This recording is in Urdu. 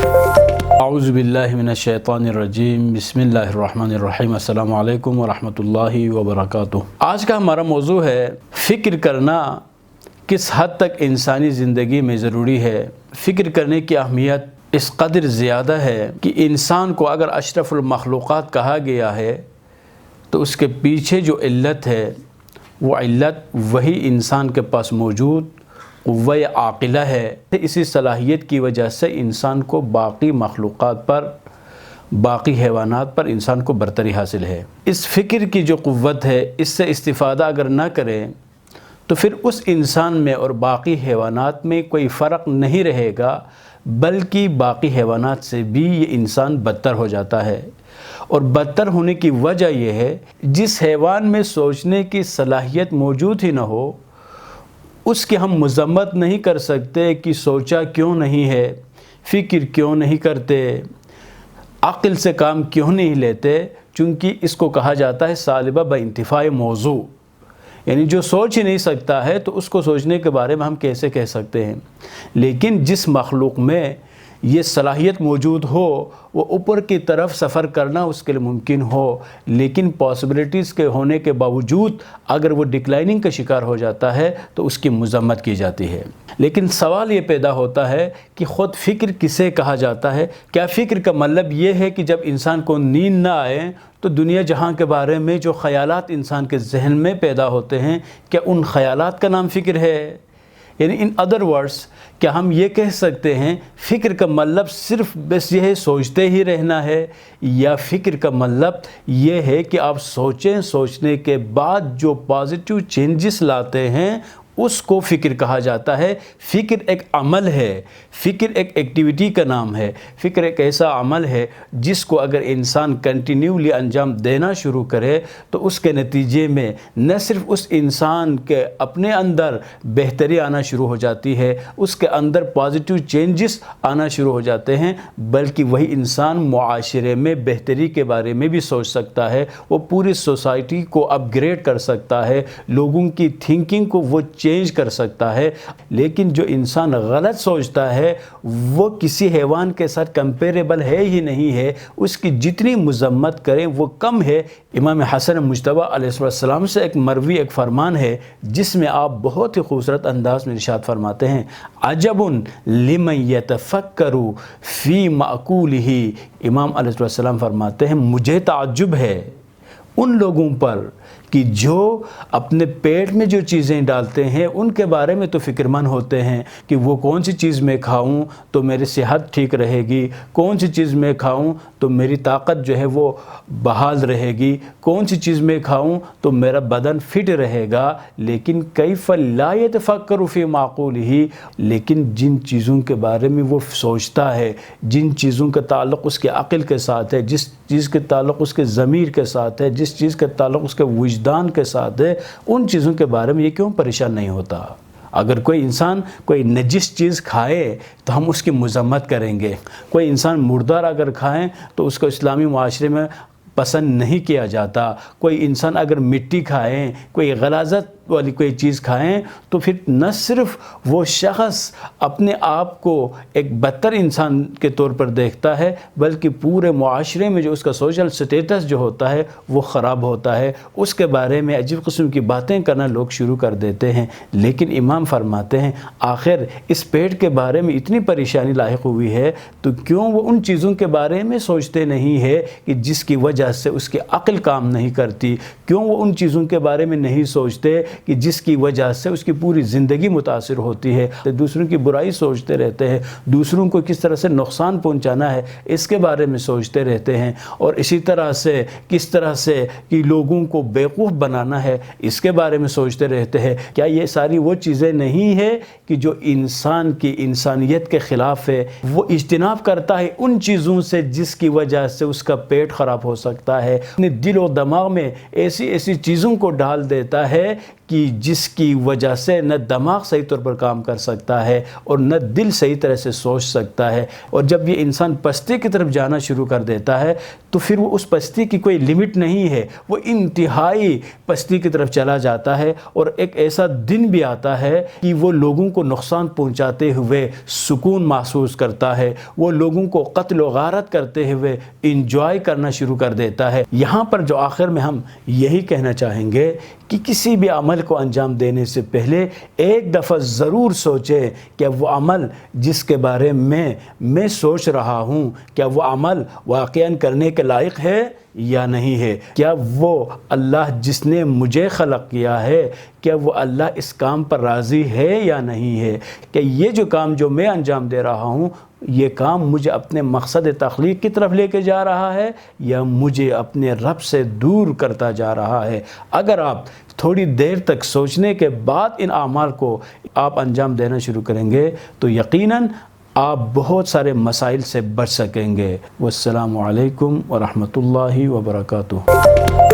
اعوذ باللہ من الشیطان الرجیم، بسم اللہ الرحمن الرحیم۔ السلام علیکم ورحمۃ اللہ وبرکاتہ۔ آج کا ہمارا موضوع ہے فکر کرنا کس حد تک انسانی زندگی میں ضروری ہے۔ فکر کرنے کی اہمیت اس قدر زیادہ ہے کہ انسان کو اگر اشرف المخلوقات کہا گیا ہے تو اس کے پیچھے جو علت ہے وہ علت وہی انسان کے پاس موجود قوہ عاقلہ ہے۔ اسی صلاحیت کی وجہ سے انسان کو باقی مخلوقات پر، باقی حیوانات پر انسان کو برتری حاصل ہے۔ اس فکر کی جو قوت ہے، اس سے استفادہ اگر نہ کریں تو پھر اس انسان میں اور باقی حیوانات میں کوئی فرق نہیں رہے گا، بلکہ باقی حیوانات سے بھی یہ انسان بدتر ہو جاتا ہے۔ اور بدتر ہونے کی وجہ یہ ہے، جس حیوان میں سوچنے کی صلاحیت موجود ہی نہ ہو، اس کی ہم مذمت نہیں کر سکتے کہ سوچا کیوں نہیں ہے، فکر کیوں نہیں کرتے، عقل سے کام کیوں نہیں لیتے، چونکہ اس کو کہا جاتا ہے سالبہ بانتفاع موضوع، یعنی جو سوچ ہی نہیں سکتا ہے تو اس کو سوچنے کے بارے میں ہم کیسے کہہ سکتے ہیں۔ لیکن جس مخلوق میں یہ صلاحیت موجود ہو، وہ اوپر کی طرف سفر کرنا اس کے لیے ممکن ہو، لیکن پاسبلٹیز کے ہونے کے باوجود اگر وہ ڈکلائننگ کا شکار ہو جاتا ہے تو اس کی مذمت کی جاتی ہے۔ لیکن سوال یہ پیدا ہوتا ہے کہ خود فکر کسے کہا جاتا ہے؟ کیا فکر کا مطلب یہ ہے کہ جب انسان کو نیند نہ آئے تو دنیا جہاں کے بارے میں جو خیالات انسان کے ذہن میں پیدا ہوتے ہیں، کیا ان خیالات کا نام فکر ہے؟ یعنی ان ادر ورڈز، کیا ہم یہ کہہ سکتے ہیں فکر کا مطلب صرف بس یہ ہے سوچتے ہی رہنا ہے، یا فکر کا مطلب یہ ہے کہ آپ سوچیں، سوچنے کے بعد جو پازیٹیو چینجز لاتے ہیں اس کو فکر کہا جاتا ہے۔ فکر ایک عمل ہے، فکر ایک ایکٹیویٹی کا نام ہے، فکر ایک ایسا عمل ہے جس کو اگر انسان کنٹینیولی انجام دینا شروع کرے تو اس کے نتیجے میں نہ صرف اس انسان کے اپنے اندر بہتری آنا شروع ہو جاتی ہے، اس کے اندر پازیٹیو چینجز آنا شروع ہو جاتے ہیں، بلکہ وہی انسان معاشرے میں بہتری کے بارے میں بھی سوچ سکتا ہے، وہ پوری سوسائٹی کو اپ گریڈ کر سکتا ہے، لوگوں کی تھنکنگ کو وہ چینج کر سکتا ہے۔ لیکن جو انسان غلط سوچتا ہے وہ کسی حیوان کے ساتھ کمپیریبل ہے ہی نہیں ہے، اس کی جتنی مذمت کریں وہ کم ہے۔ امام حسن مجتبی علیہ السلام سے ایک مروی ایک فرمان ہے جس میں آپ بہت ہی خوبصورت انداز میں ارشاد فرماتے ہیں، عجب لمن یتفکر فی معقولہ۔ امام علیہ السلام فرماتے ہیں مجھے تعجب ہے ان لوگوں پر کہ جو اپنے پیٹ میں جو چیزیں ڈالتے ہیں ان کے بارے میں تو فکر مند ہوتے ہیں کہ وہ کون سی چیز میں کھاؤں تو میری صحت ٹھیک رہے گی، کون سی چیز میں کھاؤں تو میری طاقت جو ہے وہ بحال رہے گی، کون سی چیز میں کھاؤں تو میرا بدن فٹ رہے گا، لیکن کیف لا یتفکر فی معقولہ، لیکن جن چیزوں کے بارے میں وہ سوچتا ہے، جن چیزوں کا تعلق اس کے عقل کے ساتھ ہے، جس چیز کے تعلق اس کے ضمیر کے ساتھ ہے، جس چیز کا تعلق اس کے وجدان کے ساتھ ہے، ان چیزوں کے بارے میں یہ کیوں پریشان نہیں ہوتا؟ اگر کوئی انسان کوئی نجس چیز کھائے تو ہم اس کی مذمت کریں گے، کوئی انسان مردار اگر کھائیں تو اس کو اسلامی معاشرے میں پسند نہیں کیا جاتا، کوئی انسان اگر مٹی کھائیں، کوئی غلاظت والی کوئی چیز کھائیں تو پھر نہ صرف وہ شخص اپنے آپ کو ایک بدتر انسان کے طور پر دیکھتا ہے، بلکہ پورے معاشرے میں جو اس کا سوشل سٹیٹس جو ہوتا ہے وہ خراب ہوتا ہے، اس کے بارے میں عجیب قسم کی باتیں کرنا لوگ شروع کر دیتے ہیں۔ لیکن امام فرماتے ہیں آخر اس پیٹ کے بارے میں اتنی پریشانی لاحق ہوئی ہے تو کیوں وہ ان چیزوں کے بارے میں سوچتے نہیں ہے کہ جس کی وجہ سے اس کی عقل کام نہیں کرتی، کیوں وہ ان چیزوں کے بارے میں نہیں سوچتے کہ جس کی وجہ سے اس کی پوری زندگی متاثر ہوتی ہے، دوسروں کی برائی سوچتے رہتے ہیں، دوسروں کو کس طرح سے نقصان پہنچانا ہے اس کے بارے میں سوچتے رہتے ہیں، اور اسی طرح سے کس طرح سے کہ لوگوں کو بیوقوف بنانا ہے اس کے بارے میں سوچتے رہتے ہیں۔ کیا یہ ساری وہ چیزیں نہیں ہیں کہ جو انسان کی انسانیت کے خلاف ہے؟ وہ اجتناب کرتا ہے ان چیزوں سے جس کی وجہ سے اس کا پیٹ خراب ہو سکتا ہے، اپنے دل و دماغ میں ایسی چیزوں کو ڈال دیتا ہے کہ جس کی وجہ سے نہ دماغ صحیح طور پر کام کر سکتا ہے اور نہ دل صحیح طرح سے سوچ سکتا ہے. اور جب یہ انسان پستی کی طرف جانا شروع کر دیتا ہے تو پھر وہ اس پستی کی کوئی لمٹ نہیں ہے, وہ انتہائی پستی کی طرف چلا جاتا ہے. اور ایک ایسا دن بھی آتا ہے کہ وہ لوگوں کو نقصان پہنچاتے ہوئے سکون محسوس کرتا ہے, وہ لوگوں کو قتل و غارت کرتے ہوئے انجوائے کرنا شروع کر دیتا ہے. یہاں پر جو آخر میں ہم یہی کہنا چاہیں گے کہ کسی بھی عمل کو انجام دینے سے پہلے ایک دفعہ ضرور سوچیں کہ وہ عمل جس کے بارے میں سوچ رہا ہوں, کیا وہ عمل واقعاً کرنے کے لائق ہے یا نہیں ہے. کیا وہ اللہ جس نے مجھے خلق کیا ہے, کیا وہ اللہ اس کام پر راضی ہے یا نہیں ہے. کہ یہ جو کام جو میں انجام دے رہا ہوں, یہ کام مجھے اپنے مقصد تخلیق کی طرف لے کے جا رہا ہے یا مجھے اپنے رب سے دور کرتا جا رہا ہے. اگر آپ تھوڑی دیر تک سوچنے کے بعد ان اعمال کو آپ انجام دینا شروع کریں گے تو یقیناً آپ بہت سارے مسائل سے بچ سکیں گے. والسلام علیکم ورحمۃ اللہ وبرکاتہ.